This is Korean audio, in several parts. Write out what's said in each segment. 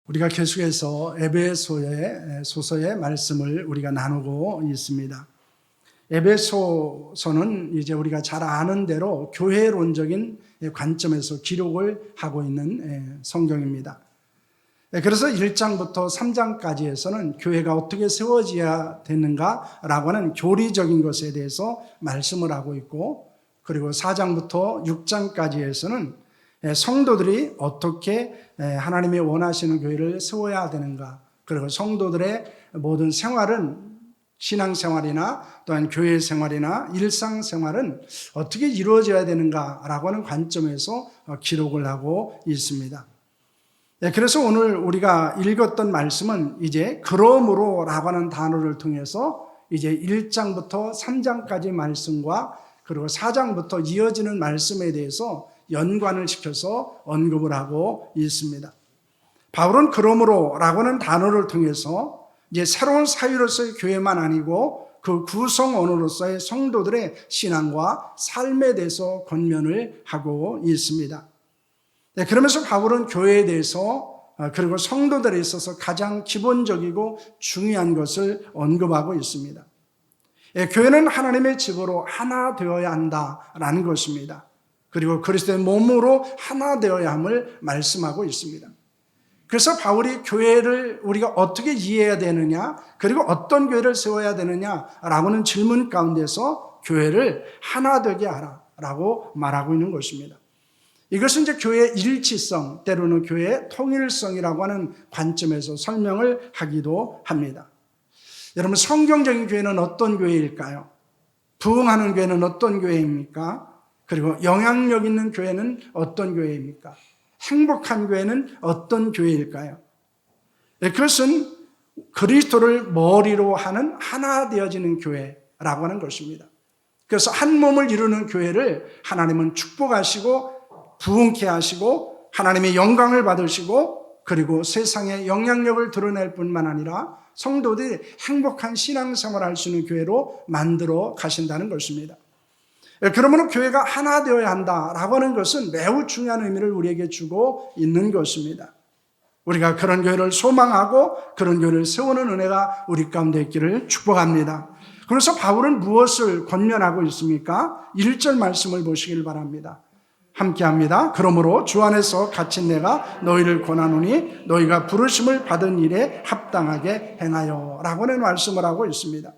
우리가 계속해서 에베소서의 말씀을 우리가 나누고 있습니다. 에베소서는 이제 우리가 잘 아는 대로 교회론적인 관점에서 기록을 하고 있는 성경입니다. 그래서 1장부터 3장까지에서는 교회가 어떻게 세워져야 되는가라고 하는 교리적인 것에 대해서 말씀을 하고 있고, 그리고 4장부터 6장까지에서는 성도들이 어떻게 하나님이 원하시는 교회를 세워야 되는가, 그리고 성도들의 모든 생활은, 신앙생활이나 또한 교회 생활이나 일상생활은 어떻게 이루어져야 되는가라고 하는 관점에서 기록을 하고 있습니다. 그래서 오늘 우리가 읽었던 말씀은 이제 그러므로라고 하는 단어를 통해서 이제 1장부터 3장까지 말씀과 그리고 4장부터 이어지는 말씀에 대해서 연관을 시켜서 언급을 하고 있습니다. 바울은 그러므로라고 하는 단어를 통해서 이제 새로운 사유로서의 교회만 아니고 그 구성원으로서의 성도들의 신앙과 삶에 대해서 권면을 하고 있습니다. 그러면서 바울은 교회에 대해서 그리고 성도들에 있어서 가장 기본적이고 중요한 것을 언급하고 있습니다. 교회는 하나님의 집으로 하나 되어야 한다라는 것입니다. 그리고 그리스도의 몸으로 하나 되어야 함을 말씀하고 있습니다. 그래서 바울이 교회를 우리가 어떻게 이해해야 되느냐, 그리고 어떤 교회를 세워야 되느냐라고 하는 질문 가운데서 교회를 하나 되게 하라라고 말하고 있는 것입니다. 이것은 이제 교회의 일치성, 때로는 교회의 통일성이라고 하는 관점에서 설명을 하기도 합니다. 여러분, 성경적인 교회는 어떤 교회일까요? 부흥하는 교회는 어떤 교회입니까? 그리고 영향력 있는 교회는 어떤 교회입니까? 행복한 교회는 어떤 교회일까요? 그것은 그리스도를 머리로 하는 하나 되어지는 교회라고 하는 것입니다. 그래서 한 몸을 이루는 교회를 하나님은 축복하시고 부흥케 하시고 하나님의 영광을 받으시고, 그리고 세상에 영향력을 드러낼 뿐만 아니라 성도들이 행복한 신앙생활을 할 수 있는 교회로 만들어 가신다는 것입니다. 그러므로 교회가 하나 되어야 한다라고 하는 것은 매우 중요한 의미를 우리에게 주고 있는 것입니다. 우리가 그런 교회를 소망하고 그런 교회를 세우는 은혜가 우리 가운데 있기를 축복합니다. 그래서 바울은 무엇을 권면하고 있습니까? 1절 말씀을 보시길 바랍니다. 함께합니다. 그러므로 주 안에서 갇힌 내가 너희를 권하노니 너희가 부르심을 받은 일에 합당하게 행하여 라고 하는 말씀을 하고 있습니다.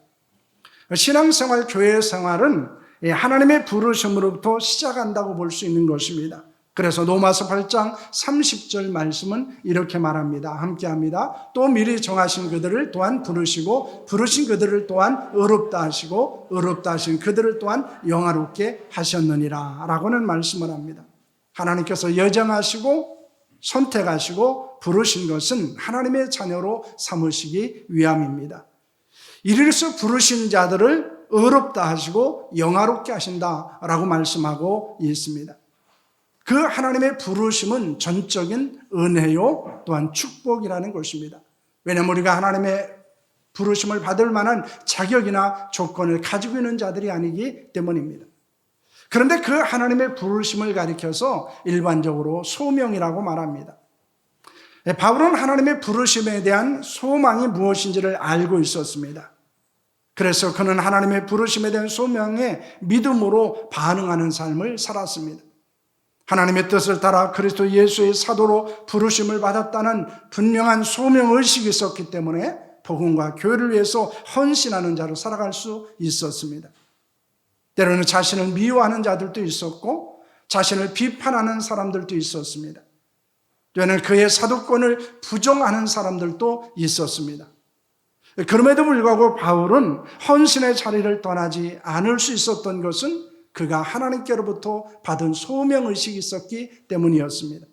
신앙생활, 교회 생활은 하나님의 부르심으로부터 시작한다고 볼 수 있는 것입니다. 그래서 로마서 8장 30절 말씀은 이렇게 말합니다. 함께합니다. 또 미리 정하신 그들을 또한 부르시고 부르신 그들을 또한 의롭다 하시고 의롭다 하신 그들을 또한 영화롭게 하셨느니라 라고는 말씀을 합니다. 하나님께서 여정하시고 선택하시고 부르신 것은 하나님의 자녀로 삼으시기 위함입니다. 이래서 부르신 자들을 의롭다 하시고 영화롭게 하신다라고 말씀하고 있습니다. 그 하나님의 부르심은 전적인 은혜요 또한 축복이라는 것입니다. 왜냐하면 우리가 하나님의 부르심을 받을 만한 자격이나 조건을 가지고 있는 자들이 아니기 때문입니다. 그런데 그 하나님의 부르심을 가리켜서 일반적으로 소명이라고 말합니다. 바울은 하나님의 부르심에 대한 소망이 무엇인지를 알고 있었습니다. 그래서 그는 하나님의 부르심에 대한 소명에 믿음으로 반응하는 삶을 살았습니다. 하나님의 뜻을 따라 그리스도 예수의 사도로 부르심을 받았다는 분명한 소명의식이 있었기 때문에 복음과 교회를 위해서 헌신하는 자로 살아갈 수 있었습니다. 때로는 자신을 미워하는 자들도 있었고 자신을 비판하는 사람들도 있었습니다. 때로는 그의 사도권을 부정하는 사람들도 있었습니다. 그럼에도 불구하고 바울은 헌신의 자리를 떠나지 않을 수 있었던 것은 그가 하나님께로부터 받은 소명의식이 있었기 때문이었습니다.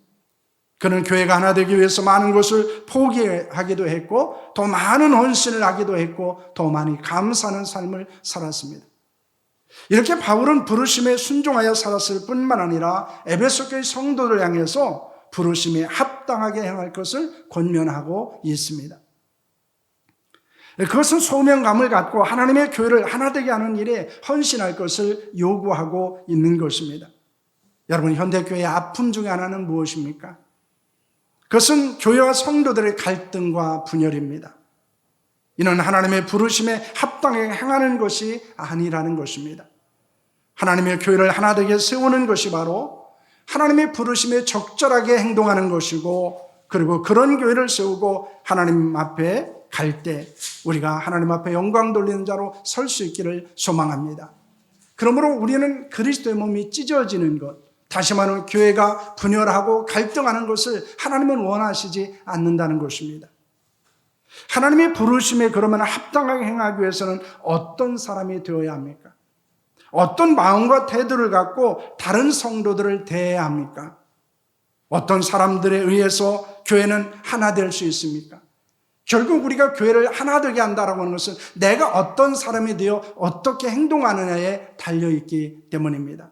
그는 교회가 하나 되기 위해서 많은 것을 포기하기도 했고 더 많은 헌신을 하기도 했고 더 많이 감사하는 삶을 살았습니다. 이렇게 바울은 부르심에 순종하여 살았을 뿐만 아니라 에베소 교회 성도를 향해서 부르심에 합당하게 행할 것을 권면하고 있습니다. 그것은 소명감을 갖고 하나님의 교회를 하나 되게 하는 일에 헌신할 것을 요구하고 있는 것입니다. 여러분, 현대교회의 아픔 중에 하나는 무엇입니까? 그것은 교회와 성도들의 갈등과 분열입니다. 이는 하나님의 부르심에 합당하게 행하는 것이 아니라는 것입니다. 하나님의 교회를 하나 되게 세우는 것이 바로 하나님의 부르심에 적절하게 행동하는 것이고, 그리고 그런 교회를 세우고 하나님 앞에 갈 때 우리가 하나님 앞에 영광 돌리는 자로 설 수 있기를 소망합니다. 그러므로 우리는 그리스도의 몸이 찢어지는 것, 다시 말하면 교회가 분열하고 갈등하는 것을 하나님은 원하시지 않는다는 것입니다. 하나님의 부르심에 그러면 합당하게 행하기 위해서는 어떤 사람이 되어야 합니까? 어떤 마음과 태도를 갖고 다른 성도들을 대해야 합니까? 어떤 사람들에 의해서 교회는 하나 될 수 있습니까? 결국 우리가 교회를 하나 되게 한다라고 하는 것은 내가 어떤 사람이 되어 어떻게 행동하느냐에 달려있기 때문입니다.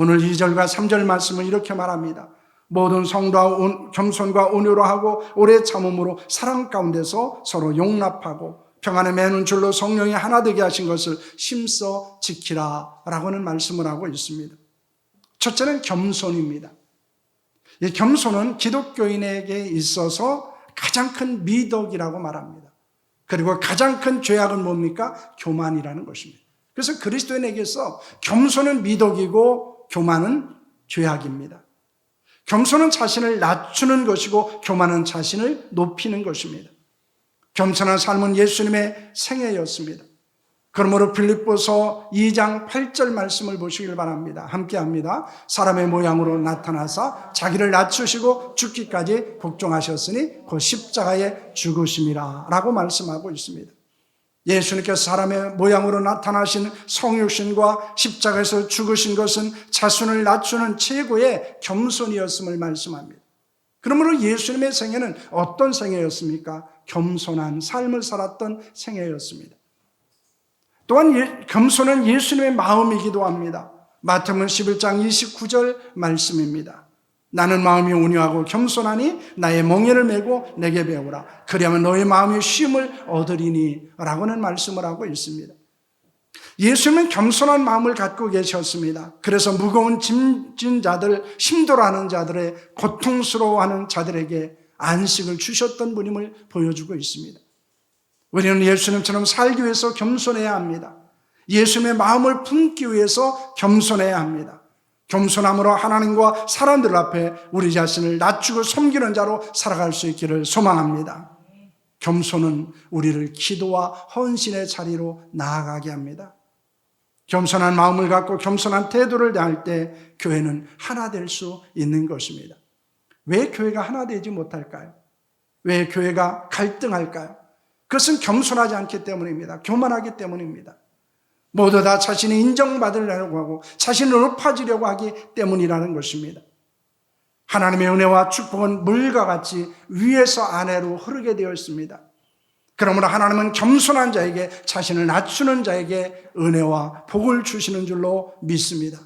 오늘 2절과 3절 말씀은 이렇게 말합니다. 모든 성도와 겸손과 온유로 하고 오래 참음으로 사랑 가운데서 서로 용납하고 평안에 매는 줄로 성령이 하나 되게 하신 것을 힘써 지키라 라고는 말씀을 하고 있습니다. 첫째는 겸손입니다. 이 겸손은 기독교인에게 있어서 가장 큰 미덕이라고 말합니다. 그리고 가장 큰 죄악은 뭡니까? 교만이라는 것입니다. 그래서 그리스도인에게서 겸손은 미덕이고 교만은 죄악입니다. 겸손은 자신을 낮추는 것이고 교만은 자신을 높이는 것입니다. 겸손한 삶은 예수님의 생애였습니다. 그러므로 빌립보서 2장 8절 말씀을 보시길 바랍니다. 함께합니다. 사람의 모양으로 나타나사 자기를 낮추시고 죽기까지 복종하셨으니 그 십자가에 죽으심이라 라고 말씀하고 있습니다. 예수님께서 사람의 모양으로 나타나신 성육신과 십자가에서 죽으신 것은 자신을 낮추는 최고의 겸손이었음을 말씀합니다. 그러므로 예수님의 생애는 어떤 생애였습니까? 겸손한 삶을 살았던 생애였습니다. 또한 겸손은 예수님의 마음이기도 합니다. 마태복음 11장 29절 말씀입니다. 나는 마음이 온유하고 겸손하니 나의 멍에를 메고 내게 배우라. 그리하면 너의 마음이 쉼을 얻으리니 라고는 말씀을 하고 있습니다. 예수님은 겸손한 마음을 갖고 계셨습니다. 그래서 무거운 짐진 자들, 힘들어하는 자들의 고통스러워하는 자들에게 안식을 주셨던 분임을 보여주고 있습니다. 우리는 예수님처럼 살기 위해서 겸손해야 합니다. 예수님의 마음을 품기 위해서 겸손해야 합니다. 겸손함으로 하나님과 사람들 앞에 우리 자신을 낮추고 섬기는 자로 살아갈 수 있기를 소망합니다. 겸손은 우리를 기도와 헌신의 자리로 나아가게 합니다. 겸손한 마음을 갖고 겸손한 태도를 다할 때 교회는 하나 될 수 있는 것입니다. 왜 교회가 하나 되지 못할까요? 왜 교회가 갈등할까요? 그것은 겸손하지 않기 때문입니다. 교만하기 때문입니다. 모두 다 자신이 인정받으려고 하고 자신을 높아지려고 하기 때문이라는 것입니다. 하나님의 은혜와 축복은 물과 같이 위에서 아래로 흐르게 되어 있습니다. 그러므로 하나님은 겸손한 자에게, 자신을 낮추는 자에게 은혜와 복을 주시는 줄로 믿습니다.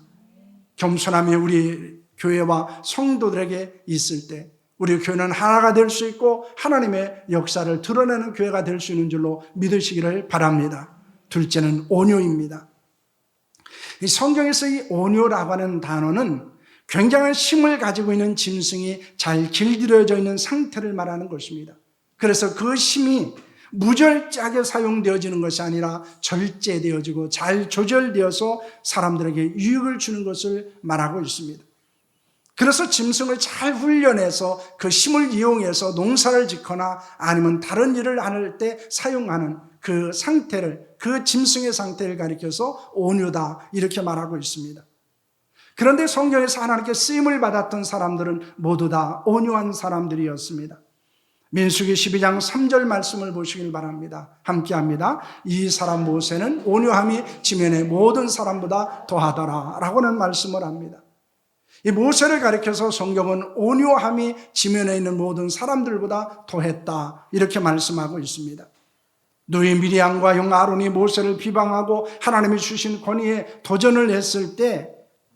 겸손함이 우리 교회와 성도들에게 있을 때 우리 교회는 하나가 될 수 있고 하나님의 역사를 드러내는 교회가 될 수 있는 줄로 믿으시기를 바랍니다. 둘째는 온유입니다. 이 성경에서 이 온유라고 하는 단어는 굉장한 힘을 가지고 있는 짐승이 잘 길들여져 있는 상태를 말하는 것입니다. 그래서 그 힘이 무절제하게 사용되어지는 것이 아니라 절제되어지고 잘 조절되어서 사람들에게 유익을 주는 것을 말하고 있습니다. 그래서 짐승을 잘 훈련해서 그 힘을 이용해서 농사를 짓거나 아니면 다른 일을 할 때 사용하는 그 상태를, 그 짐승의 상태를 가리켜서 온유다 이렇게 말하고 있습니다. 그런데 성경에서 하나님께 쓰임을 받았던 사람들은 모두 다 온유한 사람들이었습니다. 민수기 12장 3절 말씀을 보시길 바랍니다. 함께합니다. 이 사람 모세는 온유함이 지면의 모든 사람보다 더하더라 라고는 말씀을 합니다. 이 모세를 가리켜서 성경은 온유함이 지면에 있는 모든 사람들보다 더했다 이렇게 말씀하고 있습니다. 누이 미리암과 형 아론이 모세를 비방하고 하나님이 주신 권위에 도전을 했을 때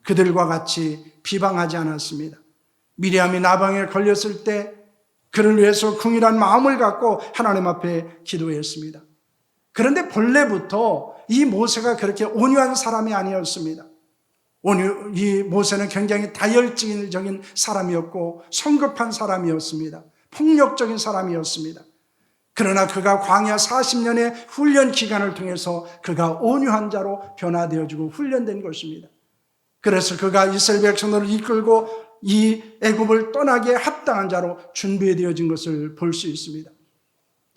그들과 같이 비방하지 않았습니다. 미리암이 나방에 걸렸을 때 그를 위해서 긍휼한 마음을 갖고 하나님 앞에 기도했습니다. 그런데 본래부터 이 모세가 그렇게 온유한 사람이 아니었습니다. 이 모세는 굉장히 다혈질적인 사람이었고 성급한 사람이었습니다. 폭력적인 사람이었습니다. 그러나 그가 광야 40년의 훈련 기간을 통해서 그가 온유한 자로 변화되어지고 훈련된 것입니다. 그래서 그가 이스라엘 백성들을 이끌고 이 애굽을 떠나게 합당한 자로 준비되어진 것을 볼 수 있습니다.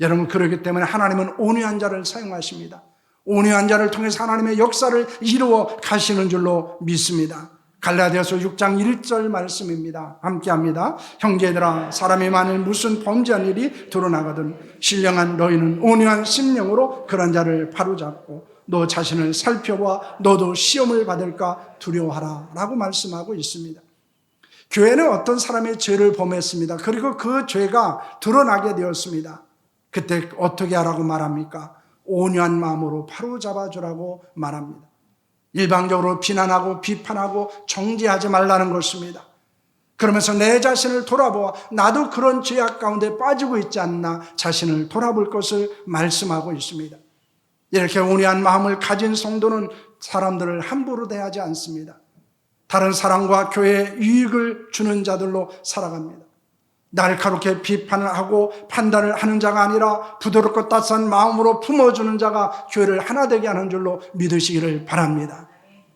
여러분, 그렇기 때문에 하나님은 온유한 자를 사용하십니다. 온유한 자를 통해서 하나님의 역사를 이루어 가시는 줄로 믿습니다. 갈라디아서 6장 1절 말씀입니다. 함께합니다. 형제들아, 사람이 만일 무슨 범죄한 일이 드러나거든 신령한 너희는 온유한 심령으로 그런 자를 바로잡고 너 자신을 살펴봐 너도 시험을 받을까 두려워하라 라고 말씀하고 있습니다. 교회는 어떤 사람의 죄를 범했습니다. 그리고 그 죄가 드러나게 되었습니다. 그때 어떻게 하라고 말합니까? 온유한 마음으로 바로잡아 주라고 말합니다. 일방적으로 비난하고 비판하고 정죄하지 말라는 것입니다. 그러면서 내 자신을 돌아보아 나도 그런 죄악 가운데 빠지고 있지 않나 자신을 돌아볼 것을 말씀하고 있습니다. 이렇게 온유한 마음을 가진 성도는 사람들을 함부로 대하지 않습니다. 다른 사람과 교회에 유익을 주는 자들로 살아갑니다. 날카롭게 비판을 하고 판단을 하는 자가 아니라 부드럽고 따스한 마음으로 품어주는 자가 교회를 하나 되게 하는 줄로 믿으시기를 바랍니다.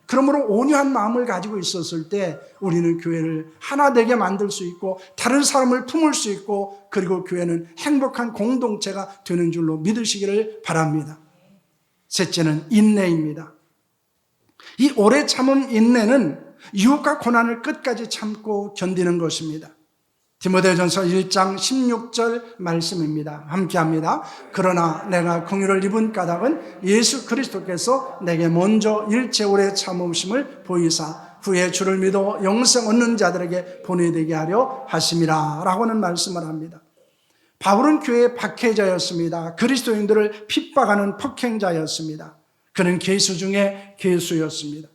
그러므로 온유한 마음을 가지고 있었을 때 우리는 교회를 하나 되게 만들 수 있고 다른 사람을 품을 수 있고 그리고 교회는 행복한 공동체가 되는 줄로 믿으시기를 바랍니다. 셋째는 인내입니다. 이 오래 참은 인내는 유혹과 고난을 끝까지 참고 견디는 것입니다. 디모데전서 1장 16절 말씀입니다. 함께합니다. 그러나 내가 긍휼을 입은 까닭은 예수 그리스도께서 내게 먼저 일체 오래 참으심을 보이사 후에 주를 믿어 영생 얻는 자들에게 보내되게 하려 하심이라 라고는 말씀을 합니다. 바울은 교회의 박해자였습니다. 그리스도인들을 핍박하는 폭행자였습니다. 그는 괴수 중에 괴수였습니다.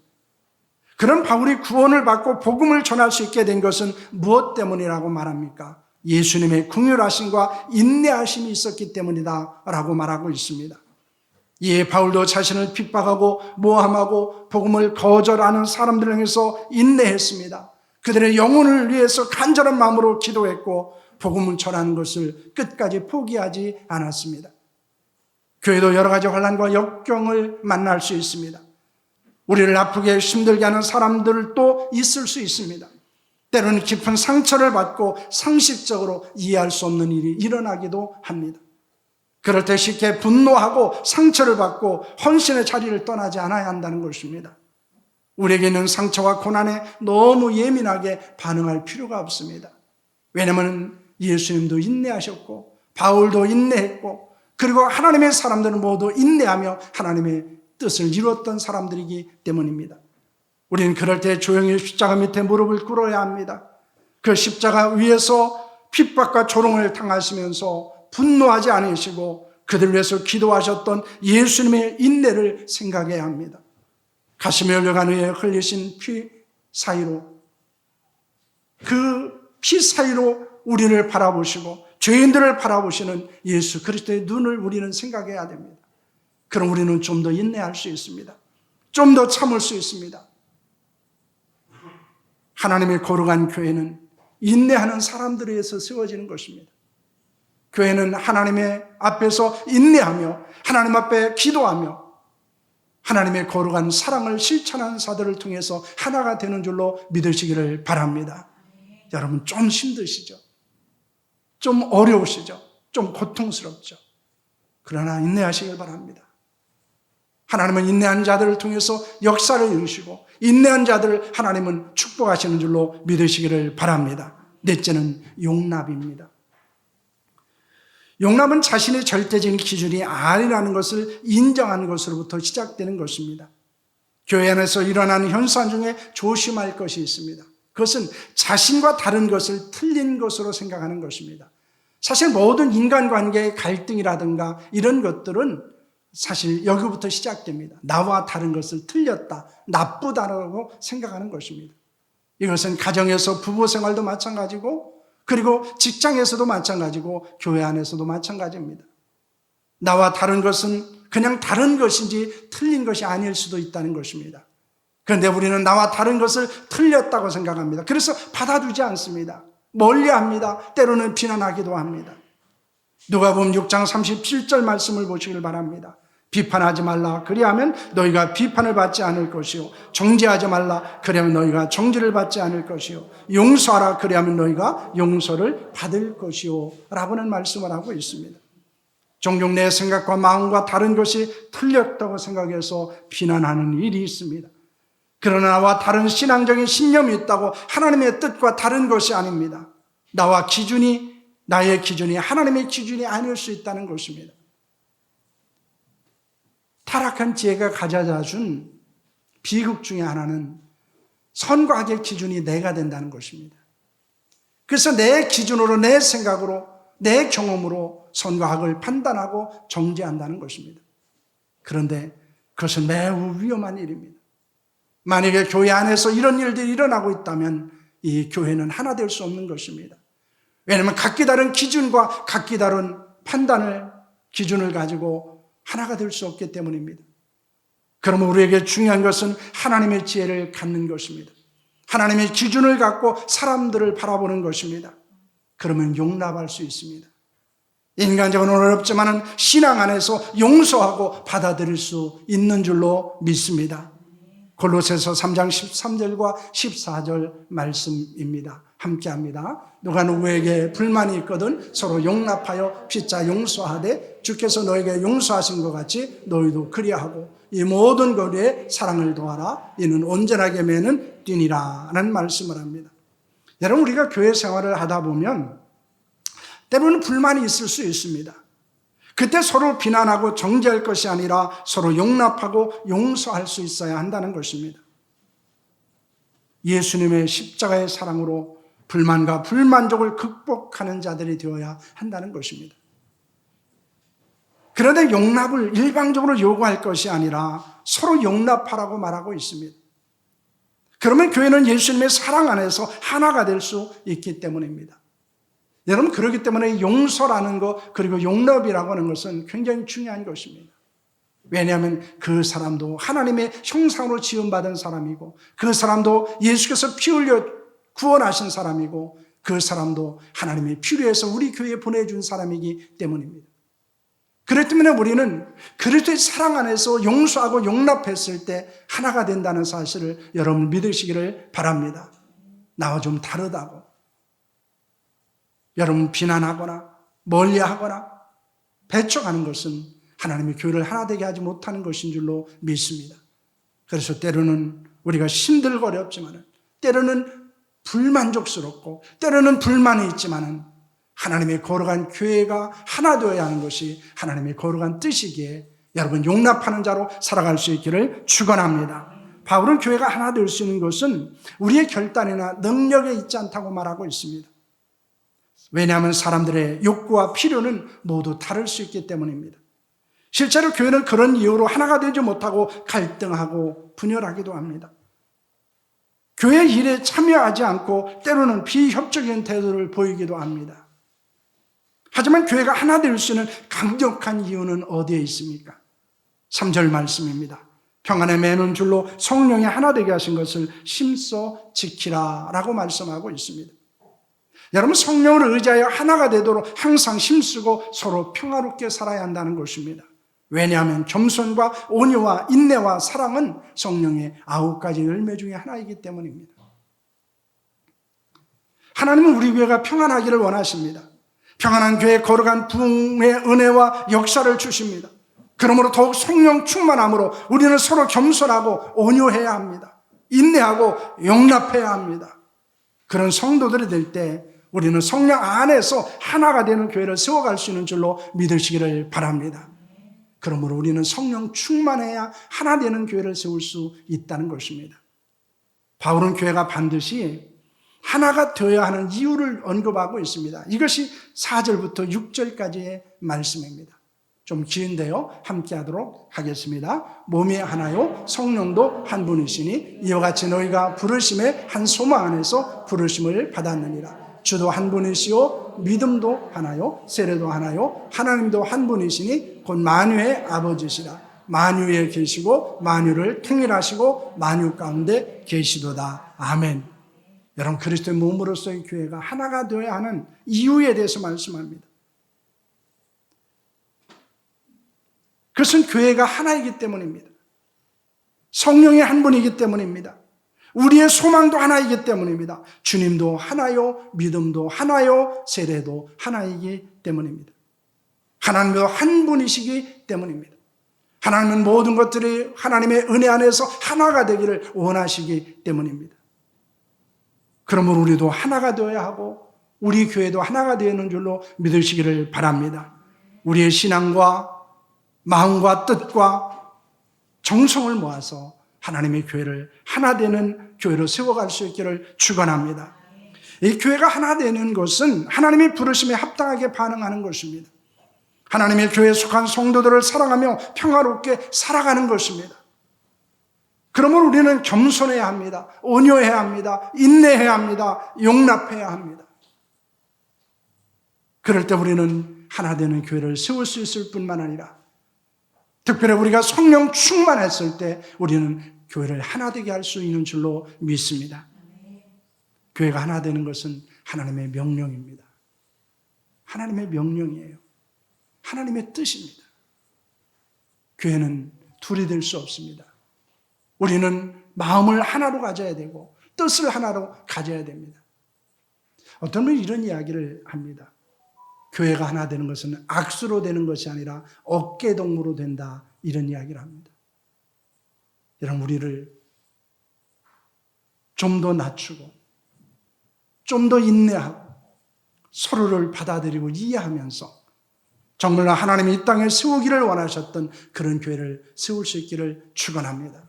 그런 바울이 구원을 받고 복음을 전할 수 있게 된 것은 무엇 때문이라고 말합니까? 예수님의 긍휼하심과 인내하심이 있었기 때문이다 라고 말하고 있습니다. 이에 바울도 자신을 핍박하고 모함하고 복음을 거절하는 사람들을 향해서 인내했습니다. 그들의 영혼을 위해서 간절한 마음으로 기도했고 복음을 전하는 것을 끝까지 포기하지 않았습니다. 교회도 여러 가지 환난과 역경을 만날 수 있습니다. 우리를 아프게 힘들게 하는 사람들도 있을 수 있습니다. 때로는 깊은 상처를 받고 상식적으로 이해할 수 없는 일이 일어나기도 합니다. 그럴 때 쉽게 분노하고 상처를 받고 헌신의 자리를 떠나지 않아야 한다는 것입니다. 우리에게는 상처와 고난에 너무 예민하게 반응할 필요가 없습니다. 왜냐하면 예수님도 인내하셨고 바울도 인내했고 그리고 하나님의 사람들은 모두 인내하며 하나님의 뜻을 이루었던 사람들이기 때문입니다. 우리는 그럴 때 조용히 십자가 밑에 무릎을 꿇어야 합니다. 그 십자가 위에서 핍박과 조롱을 당하시면서 분노하지 않으시고 그들 위해서 기도하셨던 예수님의 인내를 생각해야 합니다. 가슴에 흘려간 후에 흘리신 피 사이로 그 피 사이로 우리를 바라보시고 죄인들을 바라보시는 예수 그리스도의 눈을 우리는 생각해야 됩니다. 그럼 우리는 좀 더 인내할 수 있습니다. 좀 더 참을 수 있습니다. 하나님의 거룩한 교회는 인내하는 사람들에 의해서 세워지는 것입니다. 교회는 하나님의 앞에서 인내하며 하나님 앞에 기도하며 하나님의 거룩한 사랑을 실천하는 자들을 통해서 하나가 되는 줄로 믿으시기를 바랍니다. 여러분 좀 힘드시죠? 좀 어려우시죠? 좀 고통스럽죠? 그러나 인내하시길 바랍니다. 하나님은 인내한 자들을 통해서 역사를 이루시고 인내한 자들을 하나님은 축복하시는 줄로 믿으시기를 바랍니다. 넷째는 용납입니다. 용납은 자신의 절대적인 기준이 아니라는 것을 인정하는 것으로부터 시작되는 것입니다. 교회 안에서 일어나는 현상 중에 조심할 것이 있습니다. 그것은 자신과 다른 것을 틀린 것으로 생각하는 것입니다. 사실 모든 인간관계의 갈등이라든가 이런 것들은 사실 여기부터 시작됩니다. 나와 다른 것을 틀렸다, 나쁘다라고 생각하는 것입니다. 이것은 가정에서 부부 생활도 마찬가지고 그리고 직장에서도 마찬가지고 교회 안에서도 마찬가지입니다. 나와 다른 것은 그냥 다른 것인지 틀린 것이 아닐 수도 있다는 것입니다. 그런데 우리는 나와 다른 것을 틀렸다고 생각합니다. 그래서 받아주지 않습니다. 멀리합니다. 때로는 비난하기도 합니다. 누가복음 6장 37절 말씀을 보시길 바랍니다. 비판하지 말라. 그리하면 너희가 비판을 받지 않을 것이요. 정죄하지 말라. 그리하면 너희가 정죄를 받지 않을 것이요. 용서하라. 그리하면 너희가 용서를 받을 것이요. 라고는 말씀을 하고 있습니다. 종종 내 생각과 마음과 다른 것이 틀렸다고 생각해서 비난하는 일이 있습니다. 그러나 나와 다른 신앙적인 신념이 있다고 하나님의 뜻과 다른 것이 아닙니다. 나의 기준이 하나님의 기준이 아닐 수 있다는 것입니다. 타락한 지혜가 가져다 준 비극 중에 하나는 선과 악의 기준이 내가 된다는 것입니다. 그래서 내 기준으로, 내 생각으로, 내 경험으로 선과 악을 판단하고 정죄한다는 것입니다. 그런데 그것은 매우 위험한 일입니다. 만약에 교회 안에서 이런 일들이 일어나고 있다면 이 교회는 하나 될 수 없는 것입니다. 왜냐하면 각기 다른 기준과 각기 다른 기준을 가지고 하나가 될 수 없기 때문입니다. 그러면 우리에게 중요한 것은 하나님의 지혜를 갖는 것입니다. 하나님의 기준을 갖고 사람들을 바라보는 것입니다. 그러면 용납할 수 있습니다. 인간적으로 어렵지만 신앙 안에서 용서하고 받아들일 수 있는 줄로 믿습니다. 골로새서 3장 13절과 14절 말씀입니다. 함께합니다. 누가 누구에게 불만이 있거든 서로 용납하여 피차 용서하되 주께서 너에게 용서하신 것 같이 너희도 그리하고 이 모든 거리에 사랑을 도하라. 이는 온전하게 매는 띠니라 라는 말씀을 합니다. 여러분, 우리가 교회 생활을 하다 보면 때로는 불만이 있을 수 있습니다. 그때 서로 비난하고 정죄할 것이 아니라 서로 용납하고 용서할 수 있어야 한다는 것입니다. 예수님의 십자가의 사랑으로 불만과 불만족을 극복하는 자들이 되어야 한다는 것입니다. 그런데 용납을 일방적으로 요구할 것이 아니라 서로 용납하라고 말하고 있습니다. 그러면 교회는 예수님의 사랑 안에서 하나가 될 수 있기 때문입니다. 여러분, 그렇기 때문에 용서라는 것, 그리고 용납이라고 하는 것은 굉장히 중요한 것입니다. 왜냐하면 그 사람도 하나님의 형상으로 지음받은 사람이고, 그 사람도 예수께서 피 흘려 구원하신 사람이고, 그 사람도 하나님의 피를 위해서 우리 교회에 보내준 사람이기 때문입니다. 그렇기 때문에 우리는 그리스도의 사랑 안에서 용서하고 용납했을 때 하나가 된다는 사실을 여러분 믿으시기를 바랍니다. 나와 좀 다르다고 여러분 비난하거나 멀리하거나 배척하는 것은 하나님의 교회를 하나 되게 하지 못하는 것인 줄로 믿습니다. 그래서 때로는 우리가 힘들고 어렵지만, 때로는 불만족스럽고, 때로는 불만이 있지만 하나님의 거룩한 교회가 하나 되어야 하는 것이 하나님의 거룩한 뜻이기에 여러분 용납하는 자로 살아갈 수 있기를 축원합니다. 바울은 교회가 하나 될 수 있는 것은 우리의 결단이나 능력에 있지 않다고 말하고 있습니다. 왜냐하면 사람들의 욕구와 필요는 모두 다를 수 있기 때문입니다. 실제로 교회는 그런 이유로 하나가 되지 못하고 갈등하고 분열하기도 합니다. 교회 일에 참여하지 않고 때로는 비협조적인 태도를 보이기도 합니다. 하지만 교회가 하나 될 수 있는 강력한 이유는 어디에 있습니까? 3절 말씀입니다. 평안에 매는 줄로 성령이 하나 되게 하신 것을 심써 지키라 라고 말씀하고 있습니다. 여러분, 성령을 의지하여 하나가 되도록 항상 힘쓰고 서로 평화롭게 살아야 한다는 것입니다. 왜냐하면 겸손과 온유와 인내와 사랑은 성령의 9가지 열매 중에 하나이기 때문입니다. 하나님은 우리 교회가 평안하기를 원하십니다. 평안한 교회, 거룩한 부흥의 은혜와 역사를 주십니다. 그러므로 더욱 성령 충만함으로 우리는 서로 겸손하고 온유해야 합니다. 인내하고 용납해야 합니다. 그런 성도들이 될 때 우리는 성령 안에서 하나가 되는 교회를 세워갈 수 있는 줄로 믿으시기를 바랍니다. 그러므로 우리는 성령 충만해야 하나 되는 교회를 세울 수 있다는 것입니다. 바울은 교회가 반드시 하나가 되어야 하는 이유를 언급하고 있습니다. 이것이 4절부터 6절까지의 말씀입니다. 좀 긴데요, 함께 하도록 하겠습니다. 몸이 하나요 성령도 한 분이시니 이와 같이 너희가 부르심의 한 소망 안에서 부르심을 받았느니라. 주도 한 분이시요 믿음도 하나요 세례도 하나요 하나님도 한 분이시니 곧 만유의 아버지시라. 만유에 계시고 만유를 통일하시고 만유 가운데 계시도다. 아멘. 여러분, 그리스도의 몸으로서의 교회가 하나가 되어야 하는 이유에 대해서 말씀합니다. 그것은 교회가 하나이기 때문입니다. 성령이 한 분이기 때문입니다. 우리의 소망도 하나이기 때문입니다. 주님도 하나요, 믿음도 하나요, 세례도 하나이기 때문입니다. 하나님도 한 분이시기 때문입니다. 하나님은 모든 것들이 하나님의 은혜 안에서 하나가 되기를 원하시기 때문입니다. 그러므로 우리도 하나가 되어야 하고 우리 교회도 하나가 되는 줄로 믿으시기를 바랍니다. 우리의 신앙과 마음과 뜻과 정성을 모아서 하나님의 교회를 하나 되는 교회로 세워갈 수 있기를 축원합니다. 이 교회가 하나 되는 것은 하나님의 부르심에 합당하게 반응하는 것입니다. 하나님의 교회에 속한 성도들을 사랑하며 평화롭게 살아가는 것입니다. 그러므로 우리는 겸손해야 합니다. 온유해야 합니다. 인내해야 합니다. 용납해야 합니다. 그럴 때 우리는 하나 되는 교회를 세울 수 있을 뿐만 아니라 특별히 우리가 성령 충만했을 때 우리는 교회를 하나 되게 할 수 있는 줄로 믿습니다. 교회가 하나 되는 것은 하나님의 명령입니다. 하나님의 명령이에요. 하나님의 뜻입니다. 교회는 둘이 될 수 없습니다. 우리는 마음을 하나로 가져야 되고 뜻을 하나로 가져야 됩니다. 어떤 분이 이런 이야기를 합니다. 교회가 하나 되는 것은 악수로 되는 것이 아니라 어깨동무로 된다, 이런 이야기를 합니다. 여러분, 우리를 좀 더 낮추고 좀 더 인내하고 서로를 받아들이고 이해하면서 정말로 하나님이 이 땅에 세우기를 원하셨던 그런 교회를 세울 수 있기를 축원합니다.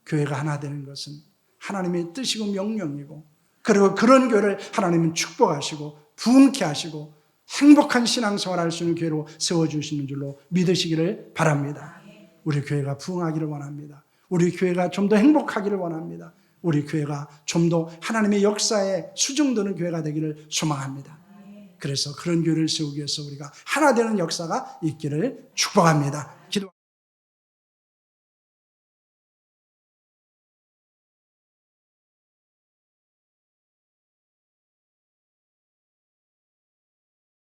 교회가 하나 되는 것은 하나님의 뜻이고 명령이고, 그리고 그런 교회를 하나님은 축복하시고 부흥케 하시고 행복한 신앙생활을 할 수 있는 교회로 세워주시는 줄로 믿으시기를 바랍니다. 우리 교회가 부흥하기를 원합니다. 우리 교회가 좀 더 행복하기를 원합니다. 우리 교회가 좀 더 하나님의 역사에 수중되는 교회가 되기를 소망합니다. 그래서 그런 교회를 세우기 위해서 우리가 하나 되는 역사가 있기를 축복합니다. 기도.